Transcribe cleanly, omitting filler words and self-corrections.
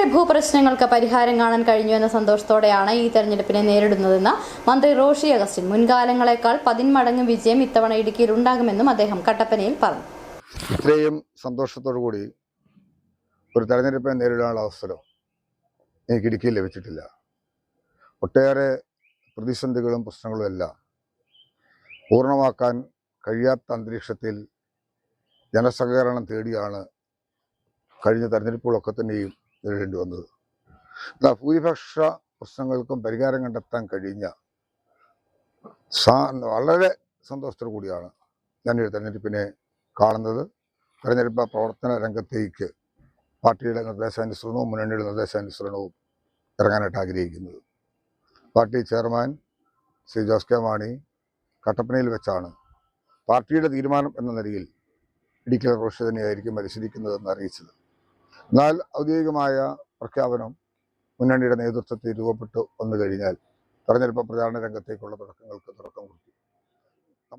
ഇടുക്കിയിലെ ഭൂപ്രശ്നങ്ങൾക്ക് പരിഹാരം കാണാൻ കഴിഞ്ഞുവെന്ന സന്തോഷത്തോടെയാണ് ഈ തെരഞ്ഞെടുപ്പിനെ നേരിടുന്നതെന്ന് മന്ത്രി റോഷി അഗസ്റ്റിൻ. മുൻകാലങ്ങളെക്കാൾ 10 മടങ്ങ് വിജയം ഇത്തവണ ഇടുക്കിയിൽ ഉണ്ടാകുമെന്നും അദ്ദേഹം കട്ടപ്പനയിൽ പറഞ്ഞു. ഇത്രയും സന്തോഷത്തോടുകൂടി ഒരു തെരഞ്ഞെടുപ്പിനെ നേരിടാനുള്ള അവസരം എനിക്ക് ഇടുക്കിയിൽ ലഭിച്ചിട്ടില്ല. ഒട്ടേറെ പ്രതിസന്ധികളും പ്രശ്നങ്ങളും എല്ലാം പൂർണ്ണമാക്കാൻ കഴിയാത്ത അന്തരീക്ഷത്തിൽ ജനസഹകരണം തേടിയാണ് കഴിഞ്ഞ തെരഞ്ഞെടുപ്പുകളൊക്കെ തന്നെയും നേരിടേണ്ടി വന്നത്. എന്നാൽ ഭൂരിപക്ഷ പ്രശ്നങ്ങൾക്കും പരിഹാരം കണ്ടെത്താൻ കഴിഞ്ഞ വളരെ സന്തോഷത്തോടു കൂടിയാണ് ഞാനൊരു തെരഞ്ഞെടുപ്പിനെ കാണുന്നത്. തെരഞ്ഞെടുപ്പ് പ്രവർത്തന രംഗത്തേക്ക് പാർട്ടിയുടെ നിർദ്ദേശാനുസരണവും മുന്നണിയുടെ നിർദ്ദേശാനുസരണവും ഇറങ്ങാനായിട്ട് ആഗ്രഹിക്കുന്നത്. Party chairman Shri Jose K Mani കട്ടപ്പനയിൽ വെച്ചാണ് പാർട്ടിയുടെ തീരുമാനം എന്ന നിലയിൽ ഇടുക്കിയിലെ റോഷി തന്നെയായിരിക്കും മത്സരിക്കുന്നതെന്ന് അറിയിച്ചത്. എന്നാൽ ഔദ്യോഗികമായ പ്രഖ്യാപനം മുന്നണിയുടെ നേതൃത്വത്തിൽ രൂപപ്പെട്ടു വന്നു കഴിഞ്ഞാൽ തെരഞ്ഞെടുപ്പ് പ്രചാരണ രംഗത്തേക്കുള്ള തുടക്കങ്ങൾക്ക് തുടക്കം